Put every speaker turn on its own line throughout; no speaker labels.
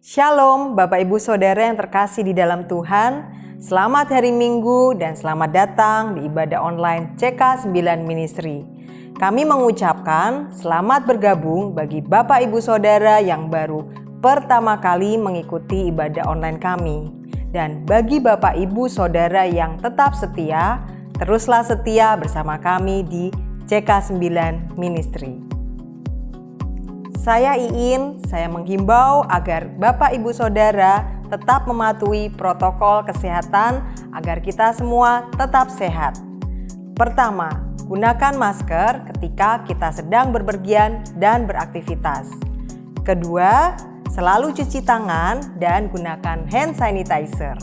Shalom Bapak Ibu Saudara yang terkasih di dalam Tuhan. Selamat hari Minggu dan selamat datang di ibadah online CK9 Ministry. Kami mengucapkan selamat bergabung bagi Bapak Ibu Saudara yang baru pertama kali mengikuti ibadah online kami. Dan bagi Bapak Ibu Saudara yang tetap setia, teruslah setia bersama kami di CK9 Ministry. Saya Iin, saya menghimbau agar Bapak Ibu Saudara tetap mematuhi protokol kesehatan agar kita semua tetap sehat. Pertama, gunakan masker ketika kita sedang bepergian dan beraktivitas. Kedua, selalu cuci tangan dan gunakan hand sanitizer.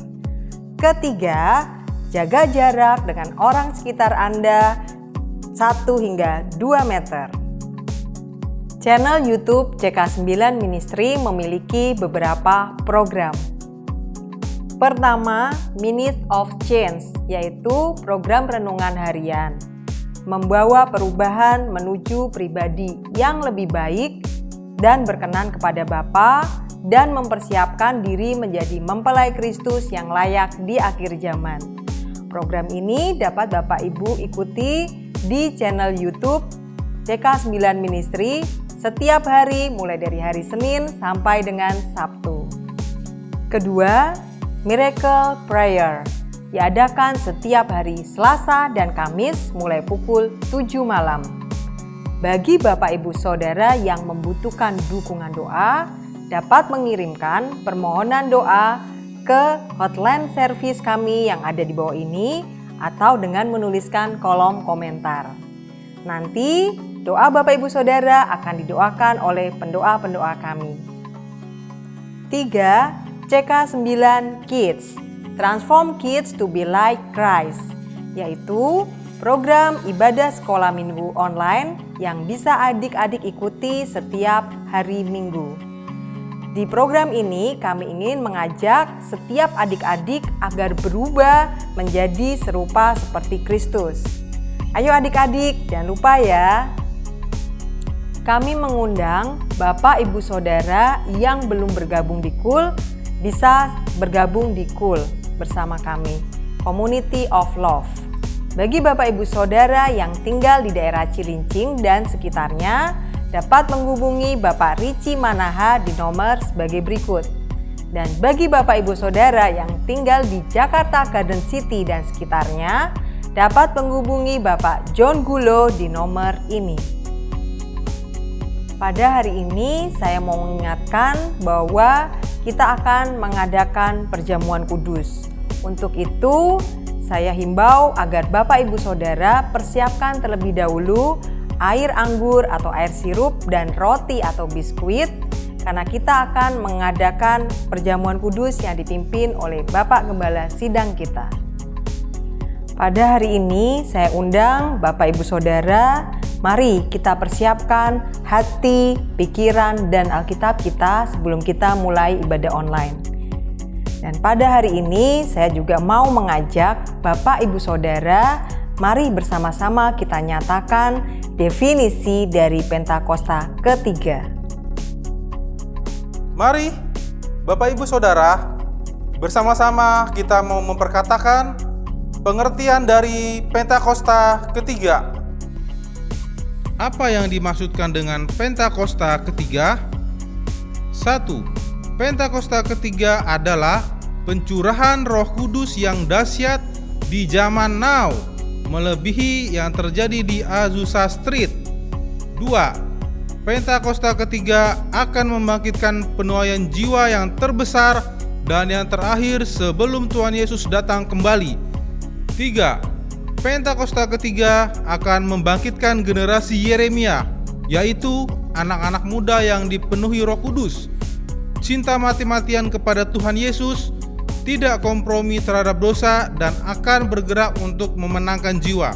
Ketiga, jaga jarak dengan orang sekitar Anda 1 hingga 2 meter. Channel YouTube CK9 Ministry memiliki beberapa program. Pertama, Minute of Change, yaitu program renungan harian. Membawa perubahan menuju pribadi yang lebih baik dan berkenan kepada Bapa dan mempersiapkan diri menjadi mempelai Kristus yang layak di akhir zaman. Program ini dapat Bapak Ibu ikuti di channel YouTube CK9 Ministry setiap hari mulai dari hari Senin sampai dengan Sabtu. Kedua, Miracle Prayer diadakan setiap hari Selasa dan Kamis mulai pukul 7 malam. Bagi Bapak Ibu Saudara yang membutuhkan dukungan doa, dapat mengirimkan permohonan doa ke hotline service kami yang ada di bawah ini atau dengan menuliskan kolom komentar. Nanti doa Bapak Ibu Saudara akan didoakan oleh pendoa-pendoa kami. 3. CK9 Kids, Transform Kids to be like Christ, yaitu program ibadah sekolah minggu online yang bisa adik-adik ikuti setiap hari Minggu. Di program ini kami ingin mengajak setiap adik-adik agar berubah menjadi serupa seperti Kristus. Ayo adik-adik, jangan lupa ya. Kami mengundang Bapak Ibu Saudara yang belum bergabung di KUL bisa bergabung di KUL bersama kami, Community of Love. Bagi Bapak Ibu Saudara yang tinggal di daerah Cilincing dan sekitarnya, dapat menghubungi Bapak Ricci Manaha di nomor sebagai berikut. Dan bagi Bapak Ibu Saudara yang tinggal di Jakarta Garden City dan sekitarnya, dapat menghubungi Bapak John Gulo di nomor ini. Pada hari ini saya mau mengingatkan bahwa kita akan mengadakan perjamuan kudus. Untuk itu, saya himbau agar Bapak Ibu Saudara persiapkan terlebih dahulu air anggur atau air sirup dan roti atau biskuit, karena kita akan mengadakan perjamuan kudus yang dipimpin oleh Bapak Gembala Sidang kita. Pada hari ini saya undang Bapak Ibu Saudara, mari kita persiapkan hati, pikiran, dan Alkitab kita sebelum kita mulai ibadah online. Dan pada hari ini saya juga mau mengajak Bapak Ibu Saudara, mari bersama-sama kita nyatakan definisi dari Pentakosta ketiga.
Mari Bapak Ibu Saudara, bersama-sama kita mau memperkatakan pengertian dari Pentakosta ketiga. Apa yang dimaksudkan dengan Pentakosta ketiga? 1. Pentakosta ketiga adalah pencurahan Roh Kudus yang dahsyat di zaman now, melebihi yang terjadi di Azusa Street. 2. Pentakosta ketiga akan membangkitkan penuaian jiwa yang terbesar dan yang terakhir sebelum Tuhan Yesus datang kembali. 3. Pentakosta ketiga akan membangkitkan generasi Yeremia, yaitu anak-anak muda yang dipenuhi Roh Kudus, cinta mati-matian kepada Tuhan Yesus, tidak kompromi terhadap dosa, dan akan bergerak untuk memenangkan jiwa.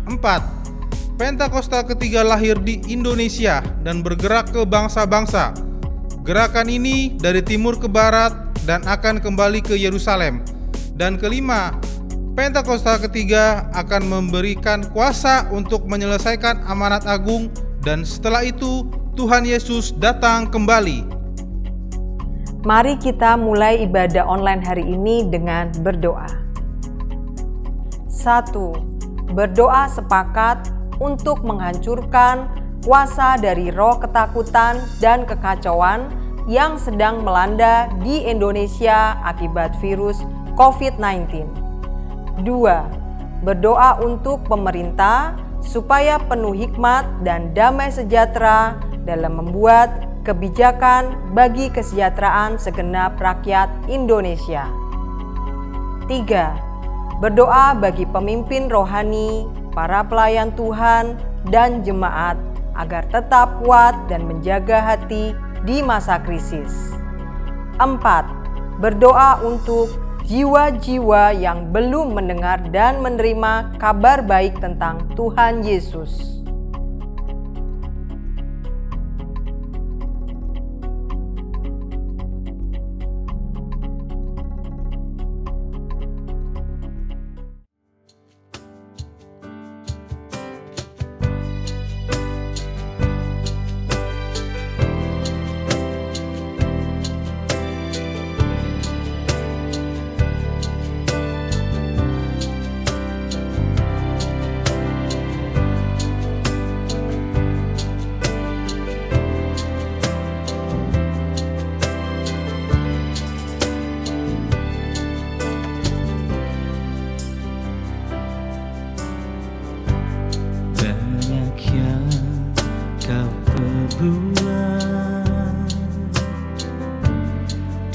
4. Pentakosta ketiga lahir di Indonesia dan bergerak ke bangsa-bangsa. Gerakan ini dari timur ke barat dan akan kembali ke Yerusalem. Dan kelima, Pentakosta ketiga akan memberikan kuasa untuk menyelesaikan amanat agung, dan setelah itu Tuhan Yesus datang kembali.
Mari kita mulai ibadah online hari ini dengan berdoa. 1. Berdoa sepakat untuk menghancurkan kuasa dari roh ketakutan dan kekacauan yang sedang melanda di Indonesia akibat virus COVID-19. 2. Berdoa untuk pemerintah supaya penuh hikmat dan damai sejahtera dalam membuat kebijakan bagi kesejahteraan segenap rakyat Indonesia. 3. Berdoa bagi pemimpin rohani, para pelayan Tuhan, dan jemaat agar tetap kuat dan menjaga hati di masa krisis. 4. Berdoa untuk jiwa-jiwa yang belum mendengar dan menerima kabar baik tentang Tuhan Yesus.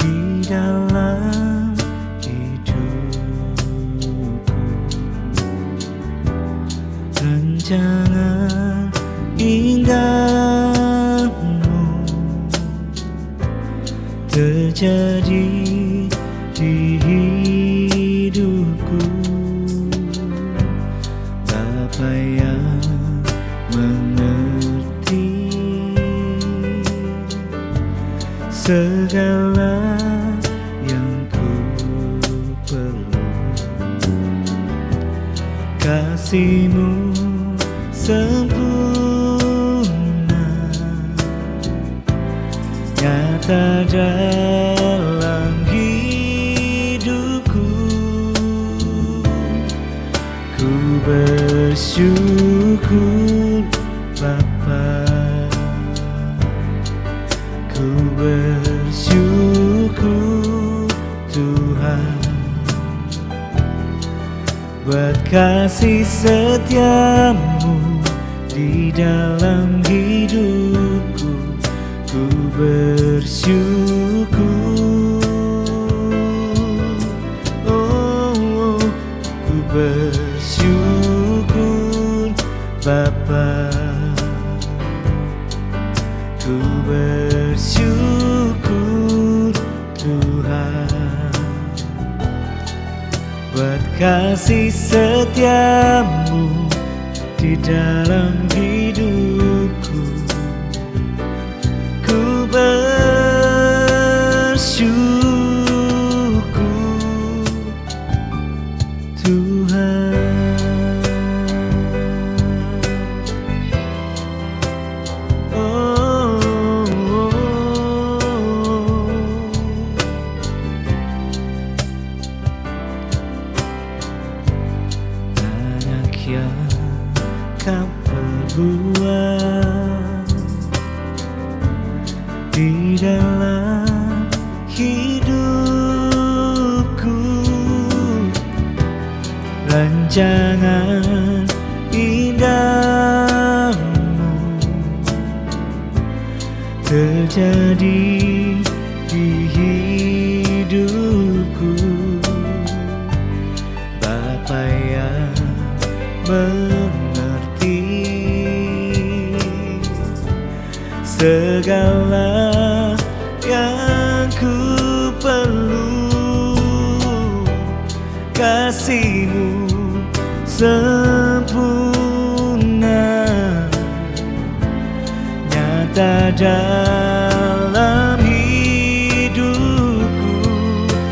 Di dalam hidupku, rancangan indahmu terjadi di hidupku. Bapa yang mengerti segala yang ku perlu, kasih-Mu sempurna nyata dalam hidupku. Ku bersyukur Bapa, ku bersyukur Tuhan, buat kasih setia-Mu di dalam hidupku. Ku bersyukur, oh, ku bersyukur Bapa, ku bersyukur Tuhan, buat kasih setia-Mu di dalam hidupku. Ku bersyukur Tuhan. Banyak yang Kau perbuat di dalam hidupku, rancangan indahmu terjadi di hidupku. Bapa yang mengerti segala yang ku perlu, kasih-Mu sempurna nyata dalam hidupku.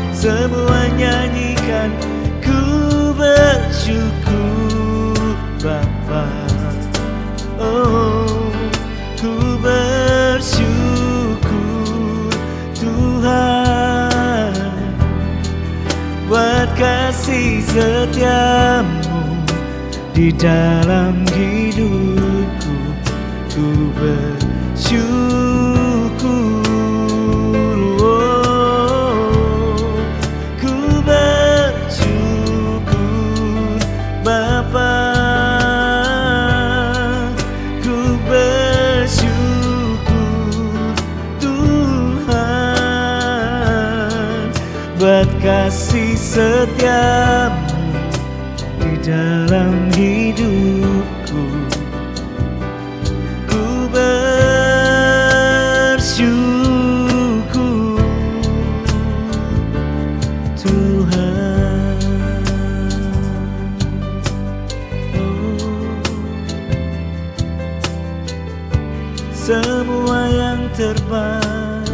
Semua nyanyikan, ku bersyukur Bapa, oh, ku bersyukur Tuhan. buat kasih setiamu di dalam hidupku. Ku bersyukur, oh, ku bersyukur Bapa, ku bersyukur Tuhan buat kasih setiamu di dalam hidupku. Ku bersyukur Tuhan. Oh, semua yang terbaik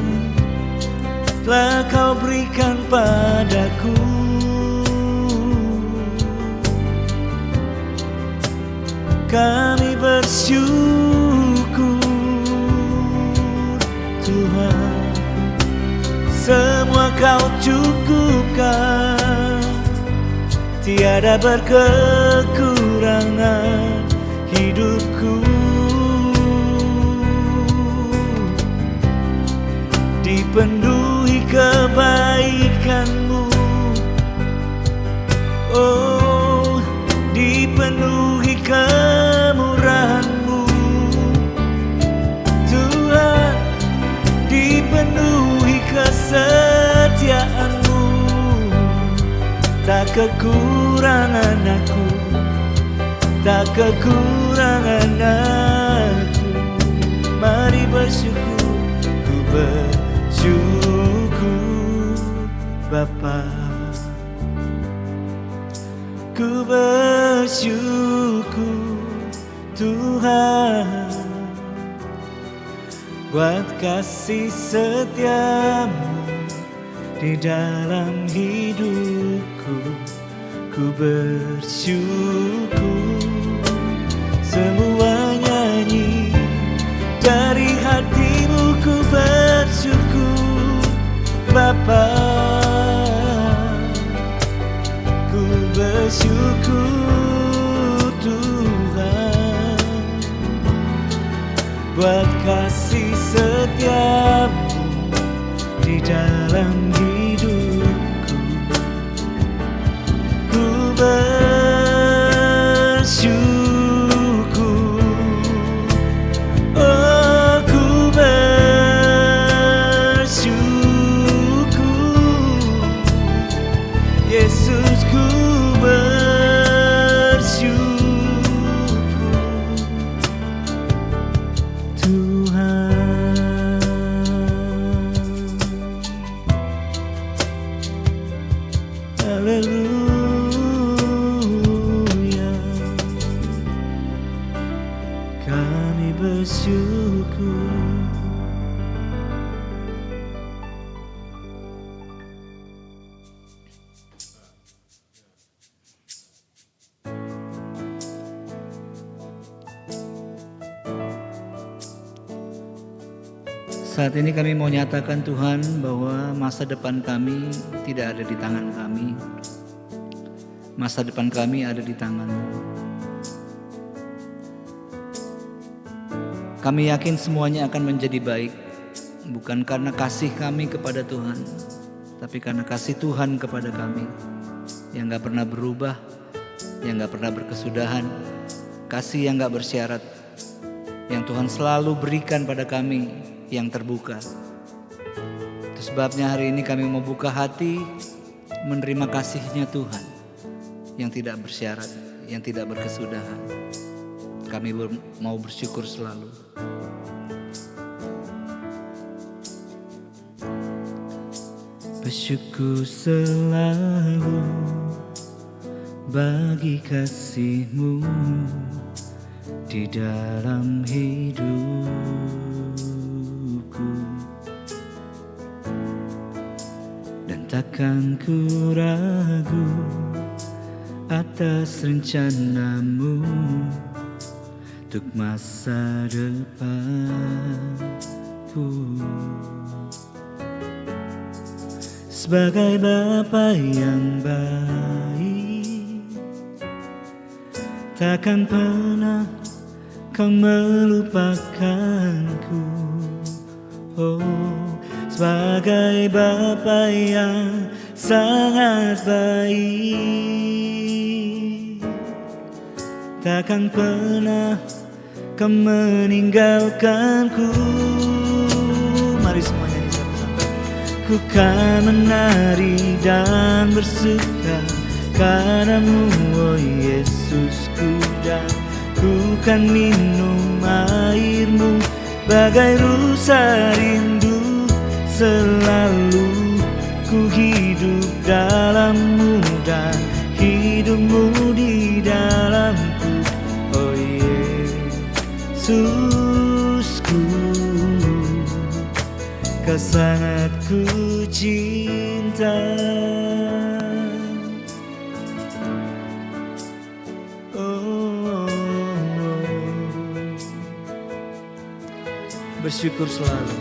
telah Kau berikan padaku. Kami bersyukur Tuhan, semua Kau cukupkan, tiada berkekurangan hidupku. Dipenuhi kebaikan-Mu, oh, dipenuhi kemurahan-Mu Tuhan, dipenuhi kesetiaan-Mu. Tak kekurangan aku, tak kekurangan aku. Mari bersyukur, ku bersyukur Bapa, ku bersyukur Tuhan buat kasih setiamu di dalam hidupku. Ku bersyukur, semua nyanyi dari hatimu. Ku bersyukur Bapa, ku bersyukur Tuhan buat kasih setiamu di dalam hidupku. Ku bersyukur, oh, ku bersyukur Yesus, ku bersyukur Tuhan. Haleluya, kami bersyukur.
Saat ini kami mau nyatakan Tuhan bahwa masa depan kami tidak ada di tangan kami. Masa depan kami ada di tangan-Mu. Kami yakin semuanya akan menjadi baik, bukan karena kasih kami kepada Tuhan, tapi karena kasih Tuhan kepada kami yang gak pernah berubah, yang gak pernah berkesudahan, kasih yang gak bersyarat, yang Tuhan selalu berikan pada kami yang terbuka. Itu sebabnya hari ini kami mau buka hati menerima kasih-Nya Tuhan yang tidak bersyarat, yang tidak berkesudahan. Kami mau bersyukur selalu.
Bersyukur selalu bagi kasih-Mu di dalam hidupku, dan takkan ku ragu atas rencana-Mu untuk masa depanku. sebagai Bapa yang baik. Takkan pernah kau melupakanku. Oh, sebagai Bapa yang sangat baik. Takkan pernah kau meninggalkanku. Mari semuanya sama-sama. Ku kan menari dan bersuka karena-Mu, oh Yesusku, dan ku kan minum air-Mu bagai rusa rindu. Selalu ku hidup dalam-Mu dan hidup-Mu di dalamku, oh Yesusku. Kau sangat ku cinta. Bersyukur selalu.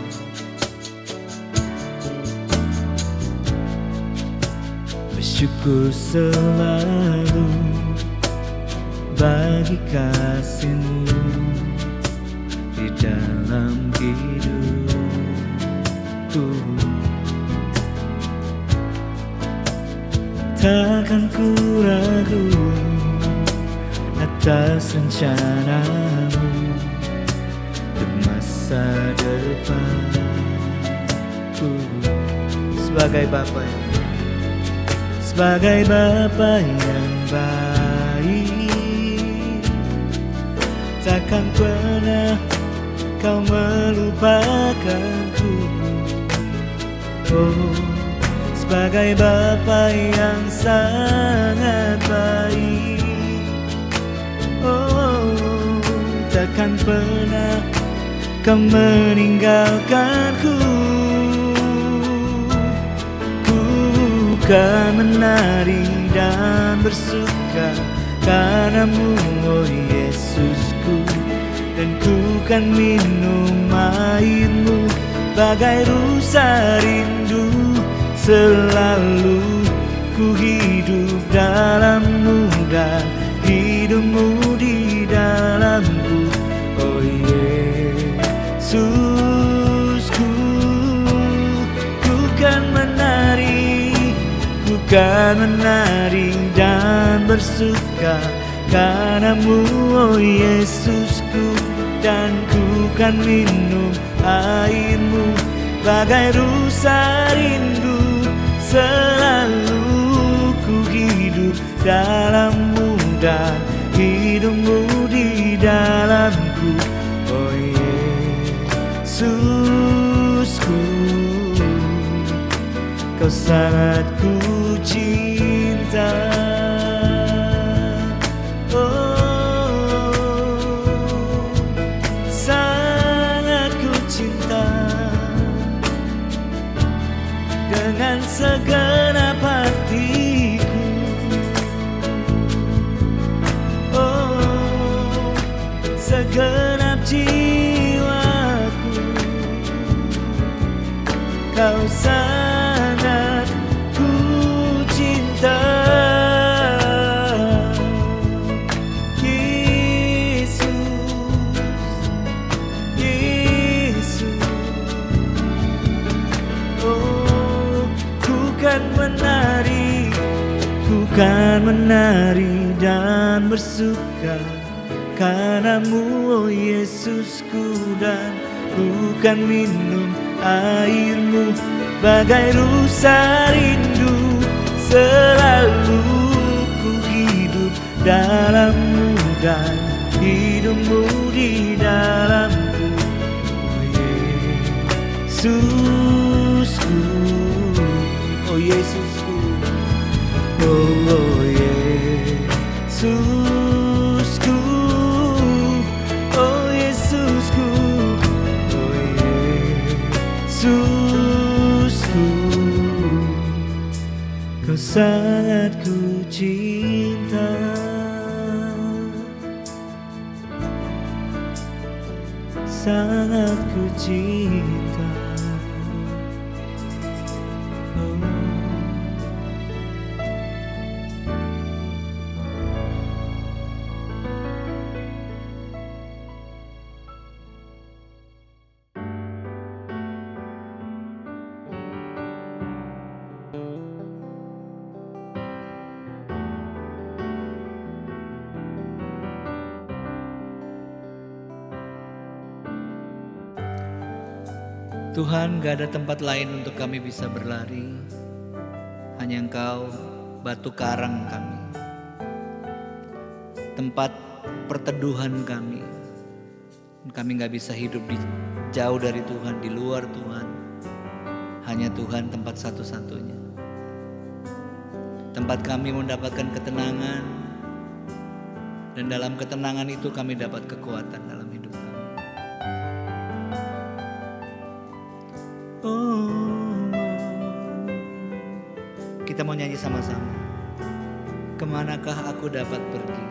Bersyukur selalu bagi kasih-Mu di dalam hidupku. Takkan ku ragu atas rencana-Mu untuk masa depanku. Sebagai Bapa yang baik, takkan pernah Kau melupakanku. Oh, sebagai Bapa yang sangat baik, oh, takkan pernah Kau meninggalkanku. Ku kan menari dan bersuka karena-Mu, oh Yesusku, dan ku kan minum air-Mu bagai rusa rindu. Selalu ku hidup dalam-Mu dan hidup-Mu di dalamku, oh Yesusku. Ku kan menari dan bersuka karena-Mu, oh Yesusku, dan ku kan minum air-Mu bagai rusa rindu. Selalu ku hidup dalam-Mu dan hidup-Mu di dalamku, oh Yesusku. Kau sangat ku cinta. Dengan segenap hatiku, oh, segenap jiwaku, Kau sangat ku cinta. Ku kan menari dan bersuka karena-Mu, oh Yesusku, dan ku kan minum air-Mu bagai rusa rindu. Selalu ku hidup dalam-Mu dan hidup-Mu di dalamku, oh Yesusku, oh Yesusku, oh Yesusku, oh Yesusku, oh Yesusku. Kau sangat ku cinta. Sangat ku cinta. Oh.
Tuhan, gak ada tempat lain untuk kami bisa berlari. Hanya Engkau, batu karang kami, tempat perteduhan kami. Kami gak bisa hidup jauh dari Tuhan, di luar Tuhan. Hanya Tuhan tempat satu-satunya. Tempat kami mendapatkan ketenangan, dan dalam ketenangan itu kami dapat kekuatan dalam hidup kami. Kita mau nyanyi sama-sama. Kemanakah aku dapat pergi?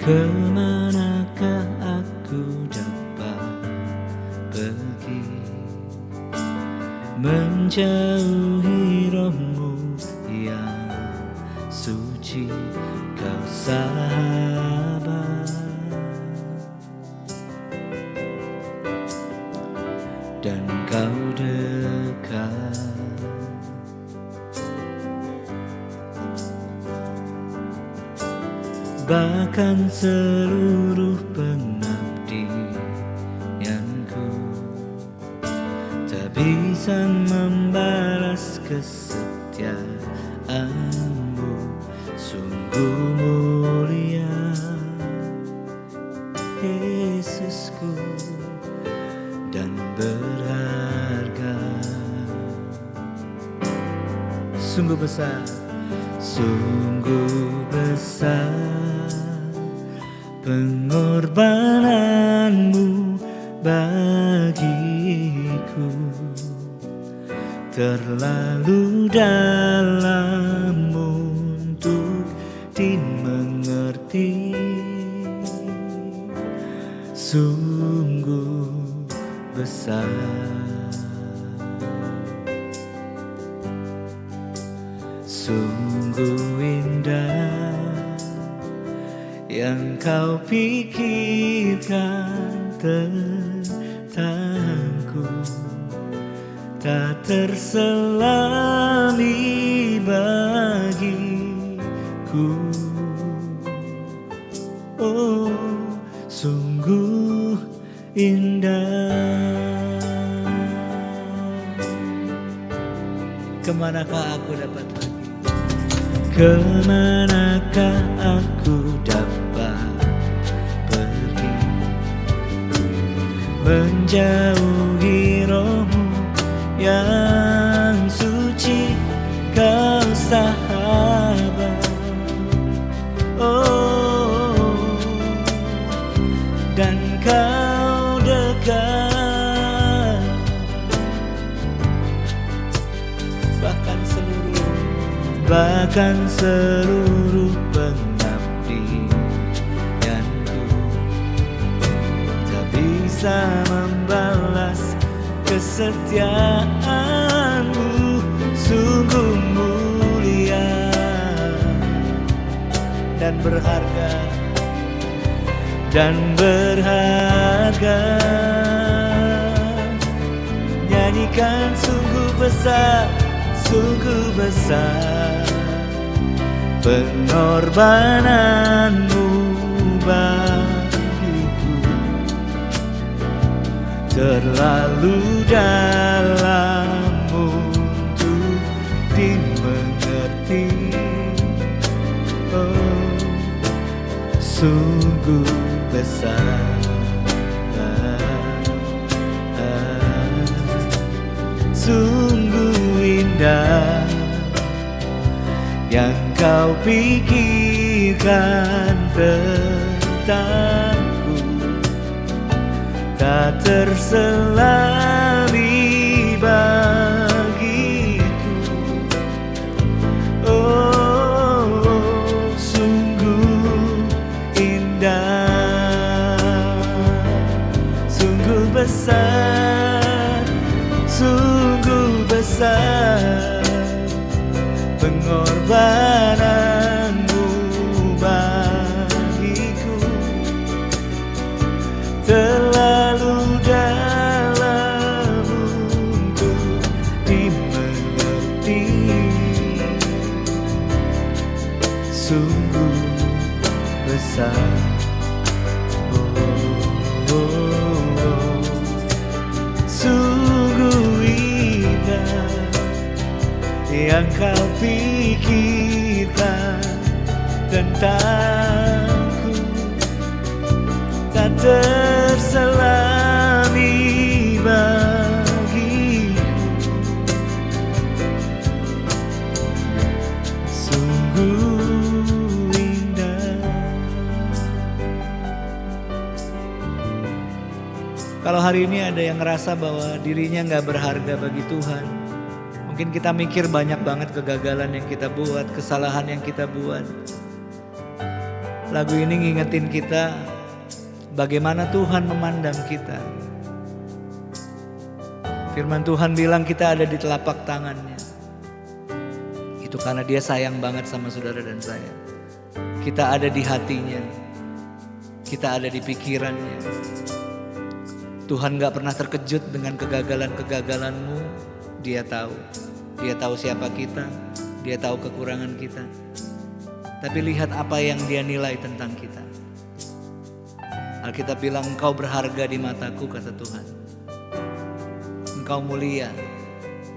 Kemanakah aku dapat pergi, menjauhi rohmu yang suci, Kau sahabat, dan Kau dekat. Bahkan seluruh pengabdianku tak bisa membalas kesetiaanmu. Sungguh mulia Yesusku dan berharga.
Sungguh besar,
sungguh besar pengorbananmu bagiku, terlalu dalam untuk dimengerti. Sungguh besar, sungguh indah yang Kau pikirkan tentangku, tak terselami bagiku. Oh, sungguh indah.
kemanakah aku dapat pergi?
Kemanakah aku dapat pergi, menjauhi rohmu yang suci, Kau sahabat. Oh, dan Kau dekat, bahkan seluruh pengabdianku tak bisa membalas kesetiaanmu. Sungguh mulia
Dan berharga,
nyanyikan sungguh besar pengorbananmu bagiku, terlalu dalam untuk dimengerti. Oh, sungguh besar, sungguh indah yang Kau pikirkan tentangku, tak terselami bagiku. Oh, sungguh indah, sungguh besar, sungguh besar pengorbananmu bagiku, terlalu dalam untuk dimengerti. Sungguh besar, oh, oh, yang kau pikirkan tentangku tak terselami bagiku. Sungguh indah.
Kalau hari ini ada yang ngerasa bahwa dirinya gak berharga bagi Tuhan, mungkin kita mikir banyak banget kegagalan yang kita buat, kesalahan yang kita buat. Lagu ini ngingetin kita bagaimana Tuhan memandang kita. Firman Tuhan bilang kita ada di telapak tangannya. Itu karena dia sayang banget sama saudara dan saya. Kita ada di hatinya. Kita ada di pikirannya. Tuhan gak pernah terkejut dengan kegagalan-kegagalanmu. Dia tahu. Dia tahu siapa kita, dia tahu kekurangan kita. Tapi lihat apa yang dia nilai tentang kita. Alkitab bilang engkau berharga di mataku, kata Tuhan. Engkau mulia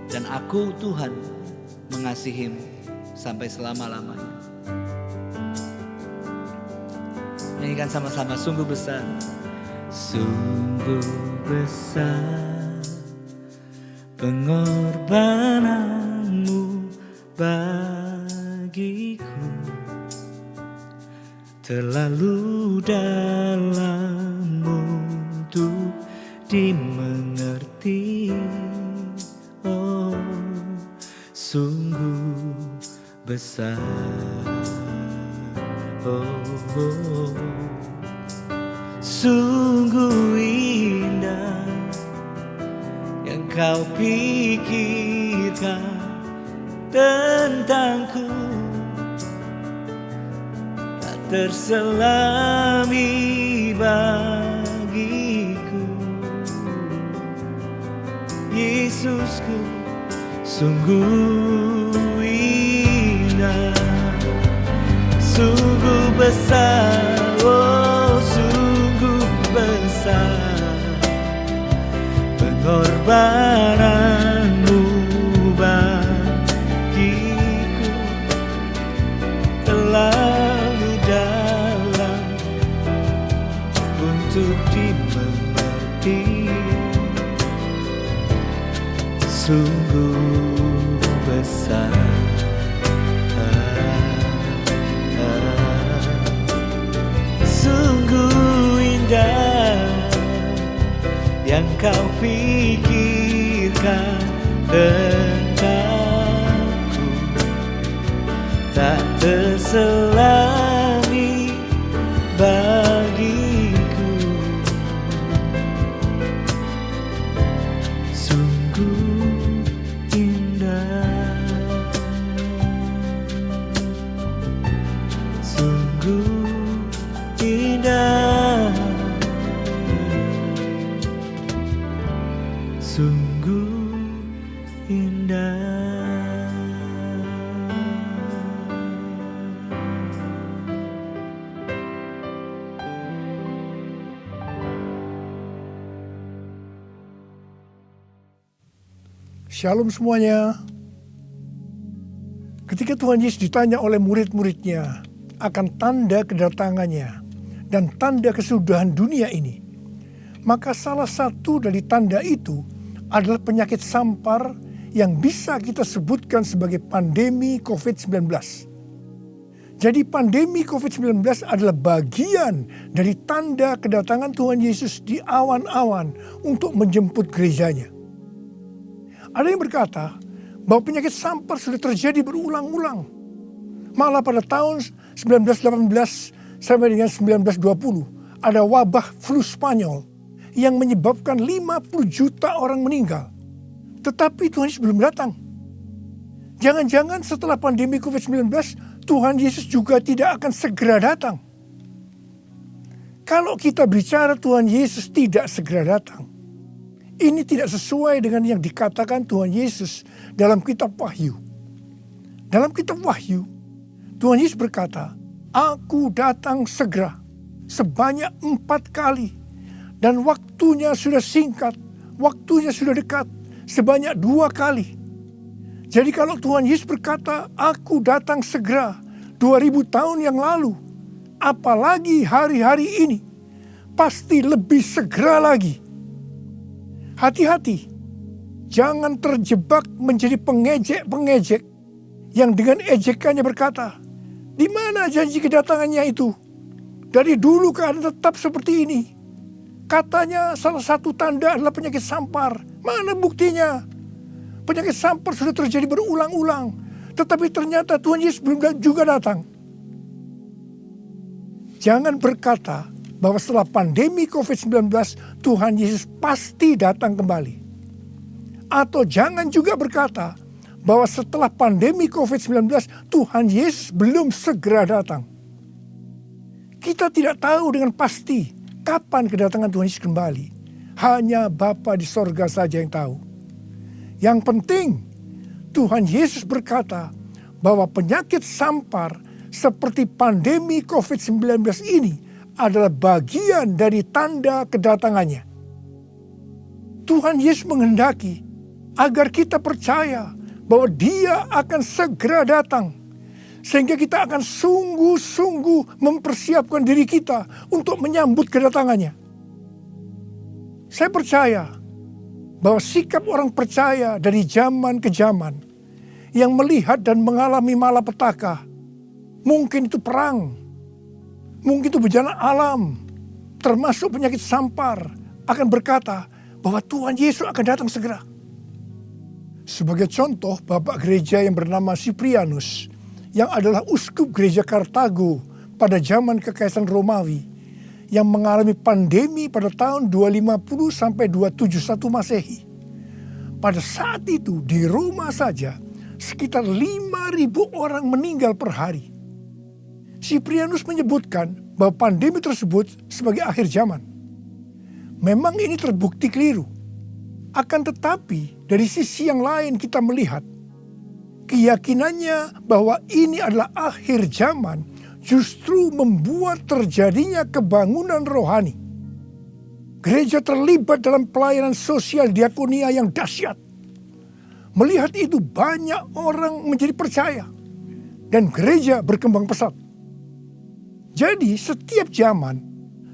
dan aku Tuhan mengasihimu sampai selama-lamanya. Nyanyikan sama-sama, sungguh besar.
Sungguh besar pengorbananmu bagiku, terlalu dalam untuk dimengerti. Oh, sungguh besar. Oh, sungguh indah yang kau pikirkan tentangku, tak terselami bagiku. Yesusku, sungguh indah, sungguh besar. Oh, sungguh besar pengorbananmu bagiku, terlalu dalam untuk dimengerti. Sungguh besar. Sungguh indah yang kau pikirkan tentangku, tak terselami bagiku. Sungguh indah, sungguh indah, sungguh indah.
Shalom semuanya. Ketika Tuhan Yesus ditanya oleh murid-muridnya akan tanda kedatangannya dan tanda kesudahan dunia ini, maka salah satu dari tanda itu adalah penyakit sampar yang bisa kita sebutkan sebagai pandemi COVID-19. Jadi pandemi COVID-19 adalah bagian dari tanda kedatangan Tuhan Yesus di awan-awan untuk menjemput gerejanya. Ada yang berkata bahwa penyakit sampar sudah terjadi berulang-ulang. Malah pada tahun 1918 sampai dengan 1920 ada wabah flu Spanyol yang menyebabkan 50 juta orang meninggal. Tetapi Tuhan Yesus belum datang. Jangan-jangan setelah pandemi COVID-19 Tuhan Yesus juga tidak akan segera datang. Kalau kita bicara Tuhan Yesus tidak segera datang, ini tidak sesuai dengan yang dikatakan Tuhan Yesus dalam kitab Wahyu. Dalam kitab Wahyu, Tuhan Yesus berkata, "Aku datang segera sebanyak 4 kali. Dan waktunya sudah singkat, waktunya sudah dekat sebanyak 2 kali." Jadi kalau Tuhan Yesus berkata, aku datang segera 2000 tahun yang lalu, apalagi hari-hari ini, pasti lebih segera lagi. Hati-hati, jangan terjebak menjadi pengejek-pengejek yang dengan ejekannya berkata, di mana janji kedatangannya itu? Dari dulu keadaan tetap seperti ini. Katanya salah satu tanda adalah penyakit sampar. Mana buktinya? Penyakit sampar sudah terjadi berulang-ulang. Tetapi ternyata Tuhan Yesus belum juga datang. Jangan berkata bahwa setelah pandemi COVID-19 Tuhan Yesus pasti datang kembali. Atau jangan juga berkata bahwa setelah pandemi COVID-19 Tuhan Yesus belum segera datang. Kita tidak tahu dengan pasti kapan kedatangan Tuhan Yesus kembali. Hanya Bapa di sorga saja yang tahu. Yang penting Tuhan Yesus berkata bahwa penyakit sampar seperti pandemi COVID-19 ini adalah bagian dari tanda kedatangannya. Tuhan Yesus menghendaki agar kita percaya bahwa Dia akan segera datang. Sehingga kita akan sungguh-sungguh mempersiapkan diri kita untuk menyambut kedatangannya. Saya percaya bahwa sikap orang percaya dari zaman ke zaman yang melihat dan mengalami malapetaka, mungkin itu perang, mungkin itu bencana alam, termasuk penyakit sampar, akan berkata bahwa Tuhan Yesus akan datang segera. Sebagai contoh, Bapak Gereja yang bernama Cyprianus, yang adalah uskup gereja Kartago pada zaman Kekaisaran Romawi, yang mengalami pandemi pada tahun 250 sampai 271 Masehi. Pada saat itu di Roma saja sekitar 5.000 orang meninggal per hari. Cyprianus menyebutkan bahwa pandemi tersebut sebagai akhir zaman. Memang ini terbukti keliru. Akan tetapi dari sisi yang lain kita melihat keyakinannya bahwa ini adalah akhir zaman justru membuat terjadinya kebangunan rohani. Gereja terlibat dalam pelayanan sosial diakonia yang dahsyat. Melihat itu banyak orang menjadi percaya dan gereja berkembang pesat. Jadi setiap zaman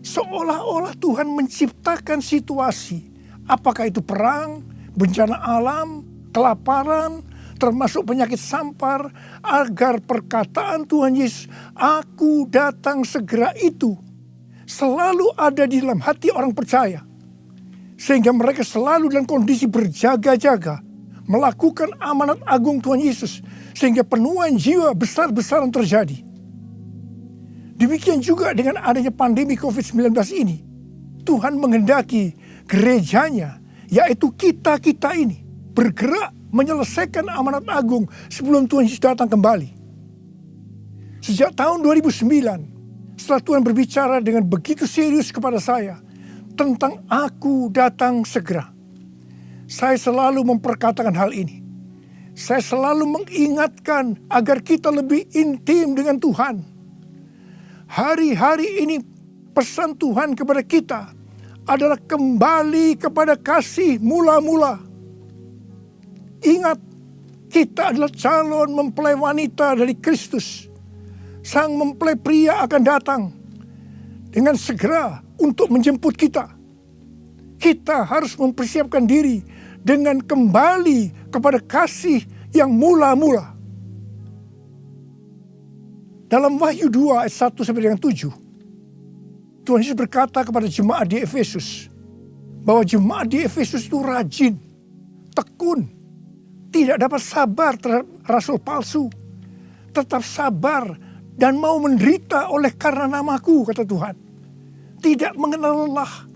seolah-olah Tuhan menciptakan situasi, apakah itu perang, bencana alam, kelaparan, termasuk penyakit sampar, agar perkataan Tuhan Yesus, aku datang segera itu, selalu ada di dalam hati orang percaya. Sehingga mereka selalu dalam kondisi berjaga-jaga, melakukan amanat agung Tuhan Yesus, sehingga penuaian jiwa besar-besaran terjadi. Demikian juga dengan adanya pandemi COVID-19 ini, Tuhan menghendaki gerejanya, yaitu kita-kita ini, bergerak menyelesaikan amanat agung sebelum Tuhan Yesus datang kembali. Sejak tahun 2009, setelah Tuhan berbicara dengan begitu serius kepada saya tentang aku datang segera, saya selalu memperkatakan hal ini. Saya selalu mengingatkan agar kita lebih intim dengan Tuhan. Hari-hari ini pesan Tuhan kepada kita adalah kembali kepada kasih mula-mula. Ingat, kita adalah calon mempelai wanita dari Kristus. Sang mempelai pria akan datang dengan segera untuk menjemput kita. Kita harus mempersiapkan diri dengan kembali kepada kasih yang mula-mula. Dalam Wahyu 2 ayat 1 sampai dengan 7, Tuhan Yesus berkata kepada jemaat di Efesus bahwa jemaat di Efesus itu rajin, tekun, tidak dapat sabar terhadap rasul palsu, tetap sabar dan mau menderita oleh karena namaku, kata Tuhan. Tidak mengenal lelah,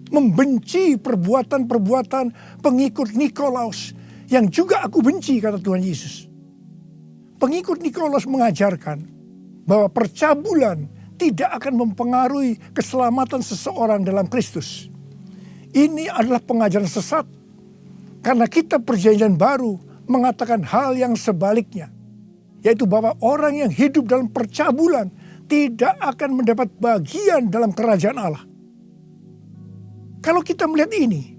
membenci perbuatan-perbuatan pengikut Nikolaus yang juga aku benci, kata Tuhan Yesus. Pengikut Nikolaus mengajarkan bahwa percabulan tidak akan mempengaruhi keselamatan seseorang dalam Kristus. Ini adalah pengajaran sesat. Karena kita perjanjian baru mengatakan hal yang sebaliknya. Yaitu bahwa orang yang hidup dalam percabulan tidak akan mendapat bagian dalam kerajaan Allah. Kalau kita melihat ini,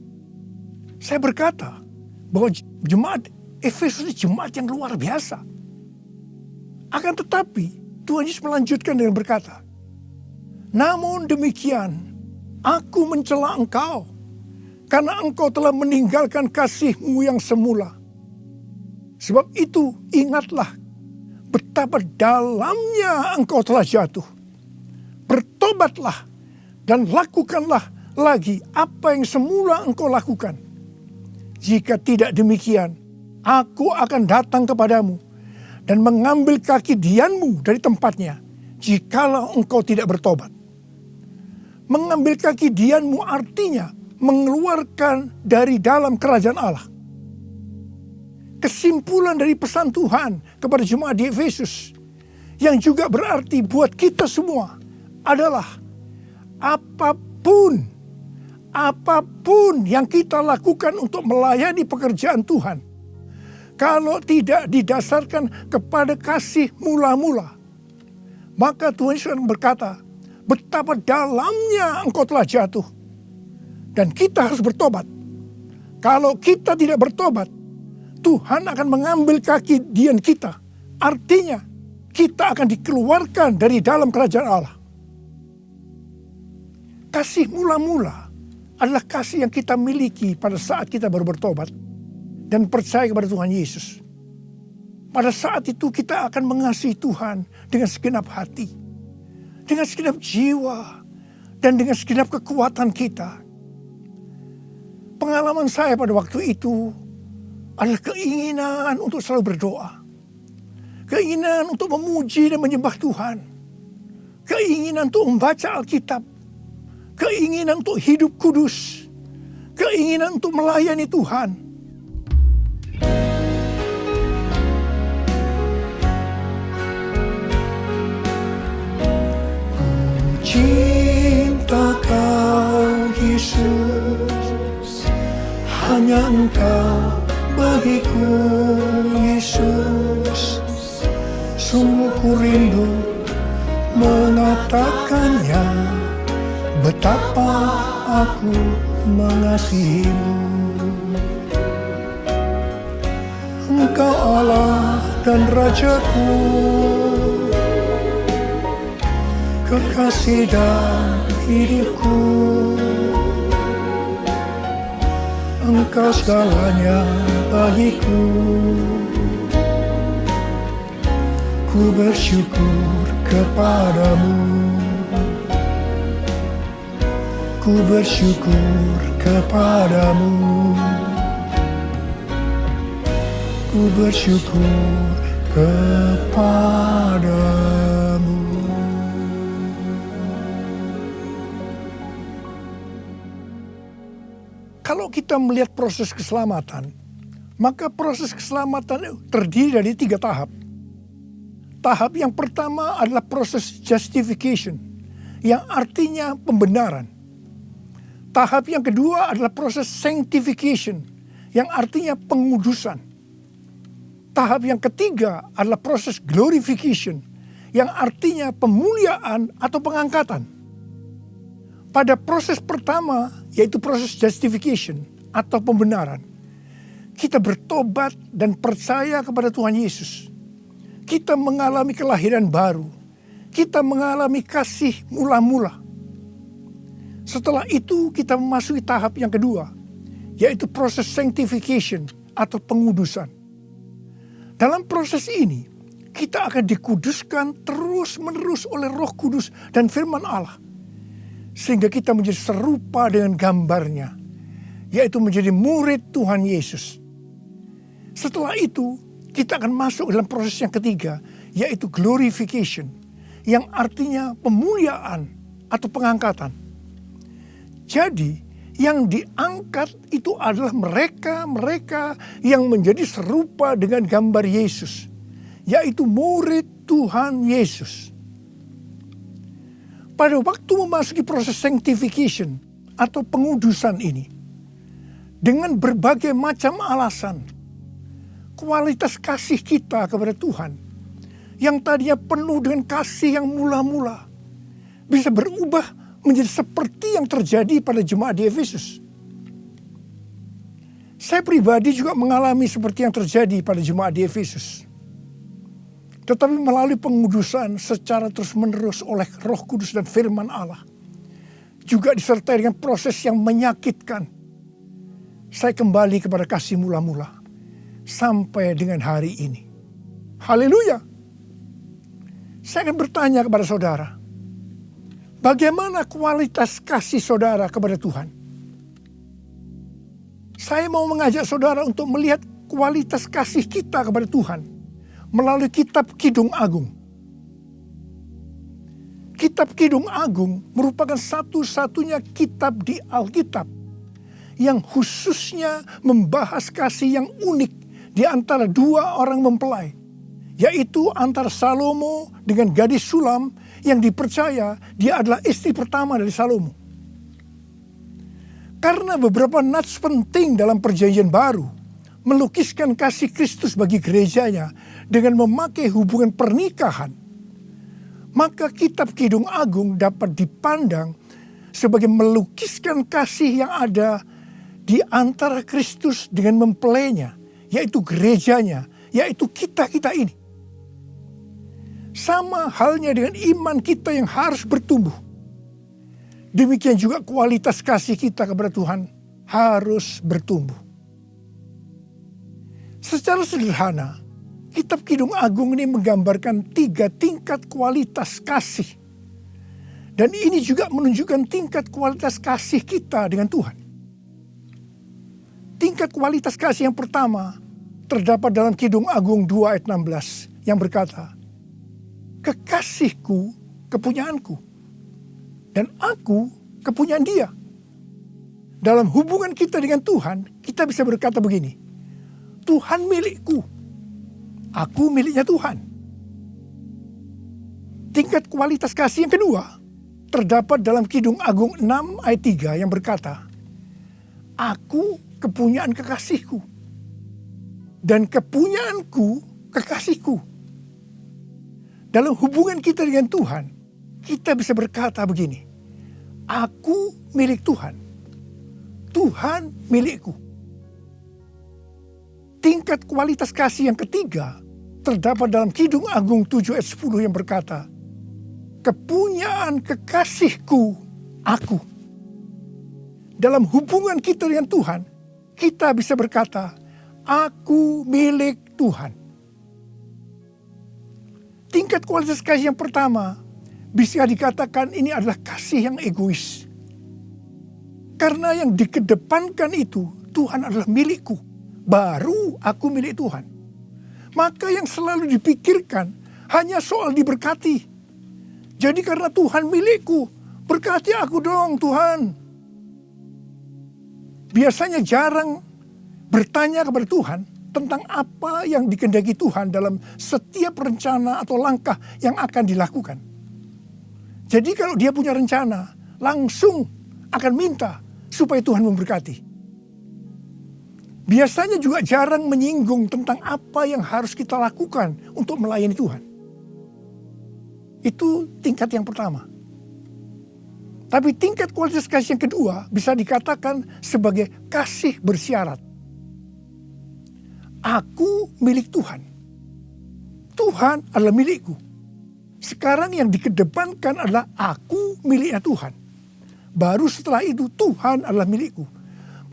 saya berkata bahwa jemaat Efesus jemaat yang luar biasa. Akan tetapi Tuhan Yesus melanjutkan dengan berkata, namun demikian aku mencela engkau karena engkau telah meninggalkan kasih-Mu yang semula. Sebab itu ingatlah betapa dalamnya engkau telah jatuh. Bertobatlah dan lakukanlah lagi apa yang semula engkau lakukan. Jika tidak demikian, aku akan datang kepadamu dan mengambil kaki dianmu dari tempatnya, jikalau engkau tidak bertobat. Mengambil kaki dianmu artinya mengeluarkan dari dalam kerajaan Allah. Kesimpulan dari pesan Tuhan kepada jemaat di Efesus, yang juga berarti buat kita semua, adalah apapun yang kita lakukan untuk melayani pekerjaan Tuhan, kalau tidak didasarkan kepada kasih mula-mula, maka Tuhan Yesus berkata, betapa dalamnya engkau telah jatuh. Dan kita harus bertobat. Kalau kita tidak bertobat, Tuhan akan mengambil kaki dian kita. Artinya, kita akan dikeluarkan dari dalam kerajaan Allah. Kasih mula-mula adalah kasih yang kita miliki pada saat kita baru bertobat dan percaya kepada Tuhan Yesus. Pada saat itu kita akan mengasihi Tuhan dengan segenap hati, dengan segenap jiwa, dan dengan segenap kekuatan kita. Pengalaman saya pada waktu itu adalah keinginan untuk selalu berdoa. Keinginan untuk memuji dan menyembah Tuhan. Keinginan untuk membaca Alkitab. Keinginan untuk hidup kudus. Keinginan untuk melayani Tuhan. Ku cinta Kau Yesus, hanya Engkau bagiku Yesus. Sungguh ku rindu mengatakannya, betapa aku mengasihimu. Engkau Allah dan Rajaku, kekasih dan hidupku. Engkau segalanya bagiku. Ku bersyukur kepadamu. Ku bersyukur kepadamu. Ku bersyukur kepadamu. Kalau kita melihat proses keselamatan, maka proses keselamatan terdiri dari 3 tahap. Tahap yang pertama adalah proses justification, yang artinya pembenaran. Tahap yang kedua adalah proses sanctification, yang artinya pengudusan. Tahap yang ketiga adalah proses glorification, yang artinya pemuliaan atau pengangkatan. Pada proses pertama, yaitu proses justification atau pembenaran, kita bertobat dan percaya kepada Tuhan Yesus. Kita mengalami kelahiran baru. Kita mengalami kasih mula-mula. Setelah itu kita memasuki tahap yang kedua, yaitu proses sanctification atau pengudusan. Dalam proses ini, kita akan dikuduskan terus-menerus oleh Roh Kudus dan firman Allah. Sehingga kita menjadi serupa dengan gambarnya, yaitu menjadi murid Tuhan Yesus. Setelah itu, kita akan masuk dalam proses yang ketiga, yaitu glorification, yang artinya pemuliaan atau pengangkatan. Jadi, yang diangkat itu adalah mereka yang menjadi serupa dengan gambar Yesus, yaitu murid Tuhan Yesus. Pada waktu memasuki proses sanctification atau pengudusan ini, dengan berbagai macam alasan, kualitas kasih kita kepada Tuhan yang tadinya penuh dengan kasih yang mula-mula bisa berubah menjadi seperti yang terjadi pada jemaat di Efesus. Saya pribadi juga mengalami seperti yang terjadi pada jemaat di Efesus. Tetapi melalui pengudusan secara terus-menerus oleh Roh Kudus dan firman Allah, juga disertai dengan proses yang menyakitkan, saya kembali kepada kasih mula-mula sampai dengan hari ini. Haleluya. Saya akan bertanya kepada saudara, bagaimana kualitas kasih saudara kepada Tuhan? Saya mau mengajak saudara untuk melihat kualitas kasih kita kepada Tuhan melalui kitab Kidung Agung. Kitab Kidung Agung merupakan satu-satunya kitab di Alkitab yang khususnya membahas kasih yang unik di antara dua orang mempelai, yaitu antara Salomo dengan gadis Sulam yang dipercaya dia adalah istri pertama dari Salomo. Karena beberapa nats penting dalam Perjanjian Baru melukiskan kasih Kristus bagi gerejanya dengan memakai hubungan pernikahan, maka kitab Kidung Agung dapat dipandang sebagai melukiskan kasih yang ada di antara Kristus dengan mempelainya, yaitu gerejanya, yaitu kita-kita ini. Sama halnya dengan iman kita yang harus bertumbuh. Demikian juga kualitas kasih kita kepada Tuhan harus bertumbuh. Secara sederhana, kitab Kidung Agung ini menggambarkan 3 tingkat kualitas kasih. Dan ini juga menunjukkan tingkat kualitas kasih kita dengan Tuhan. Tingkat kualitas kasih yang pertama terdapat dalam Kidung Agung 2 ayat 16 yang berkata, "Kekasihku, kepunyaanku, dan aku kepunyaan dia." Dalam hubungan kita dengan Tuhan, kita bisa berkata begini, Tuhan milikku, aku miliknya Tuhan. Tingkat kualitas kasih yang kedua terdapat dalam Kidung Agung 6 ayat 3 yang berkata, "Aku kepunyaan kekasihku, dan kepunyaanku kekasihku." Dalam hubungan kita dengan Tuhan, kita bisa berkata begini, aku milik Tuhan, Tuhan milikku. Tingkat kualitas kasih yang ketiga terdapat dalam Kidung Agung 7 ayat 10 yang berkata, "Kepunyaan kekasihku aku." Dalam hubungan kita dengan Tuhan, kita bisa berkata, aku milik Tuhan. Tingkat kualitas kasih yang pertama bisa dikatakan ini adalah kasih yang egois. Karena yang dikedepankan itu, Tuhan adalah milikku, baru aku milik Tuhan. Maka yang selalu dipikirkan hanya soal diberkati. Jadi karena Tuhan milikku, berkati aku dong Tuhan. Biasanya jarang bertanya kepada Tuhan tentang apa yang dikehendaki Tuhan dalam setiap rencana atau langkah yang akan dilakukan. Jadi kalau dia punya rencana, langsung akan minta supaya Tuhan memberkati. Biasanya juga jarang menyinggung tentang apa yang harus kita lakukan untuk melayani Tuhan. Itu tingkat yang pertama. Tapi tingkat kualitas kasih yang kedua bisa dikatakan sebagai kasih bersyarat. Aku milik Tuhan. Tuhan adalah milikku. Sekarang yang dikedepankan adalah aku miliknya Tuhan. Baru setelah itu Tuhan adalah milikku.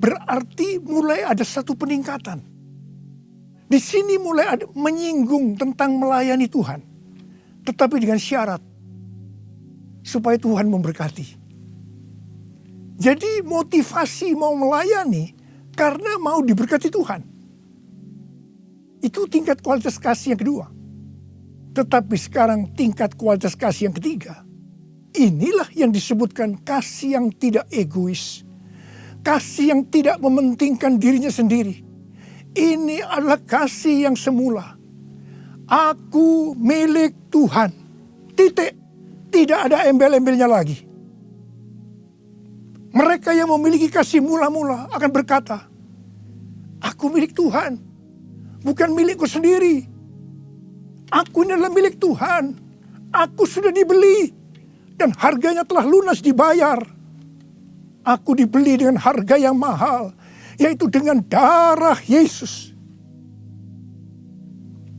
Berarti mulai ada satu peningkatan. Di sini mulai ada menyinggung tentang melayani Tuhan. Tetapi dengan syarat. Supaya Tuhan memberkati. Jadi motivasi mau melayani karena mau diberkati Tuhan. Itu tingkat kualitas kasih yang kedua. Tetapi sekarang tingkat kualitas kasih yang ketiga. Inilah yang disebutkan kasih yang tidak egois. Kasih yang tidak mementingkan dirinya sendiri. Ini adalah kasih yang semula. Aku milik Tuhan. Titik. Tidak ada embel-embelnya lagi. Mereka yang memiliki kasih mula-mula akan berkata, aku milik Tuhan. Bukan milikku sendiri. Aku ini adalah milik Tuhan. Aku sudah dibeli. Dan harganya telah lunas dibayar. Aku dibeli dengan harga yang mahal. yaitu dengan darah Yesus.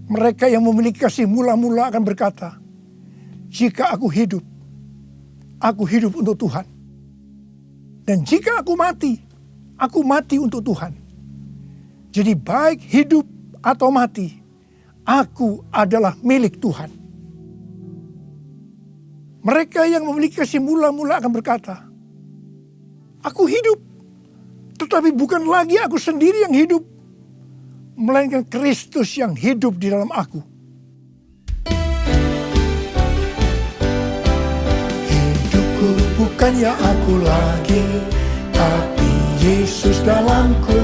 Mereka yang memiliki kasih mula-mula akan berkata, jika aku hidup untuk Tuhan. Dan jika aku mati untuk Tuhan. Jadi baik hidup atau mati, aku adalah milik Tuhan. Mereka yang memiliki kasih mula-mula akan berkata, aku hidup, tetapi bukan lagi aku sendiri yang hidup, melainkan Kristus yang hidup di dalam aku. Hidupku bukannya aku lagi, tapi Yesus dalamku.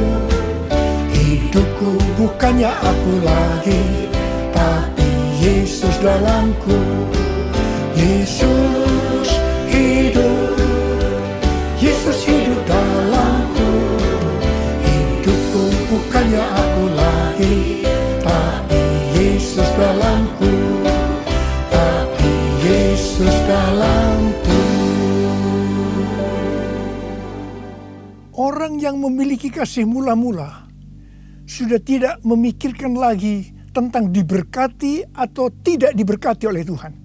Hidupku bukannya aku lagi, tapi Yesus dalamku. Yesus hidup, Yesus hidup dalamku. Hidupku bukannya aku lagi, tapi Yesus dalamku, tapi Yesus dalamku. Orang yang memiliki kasih mula-mula sudah tidak memikirkan lagi tentang diberkati atau tidak diberkati oleh Tuhan.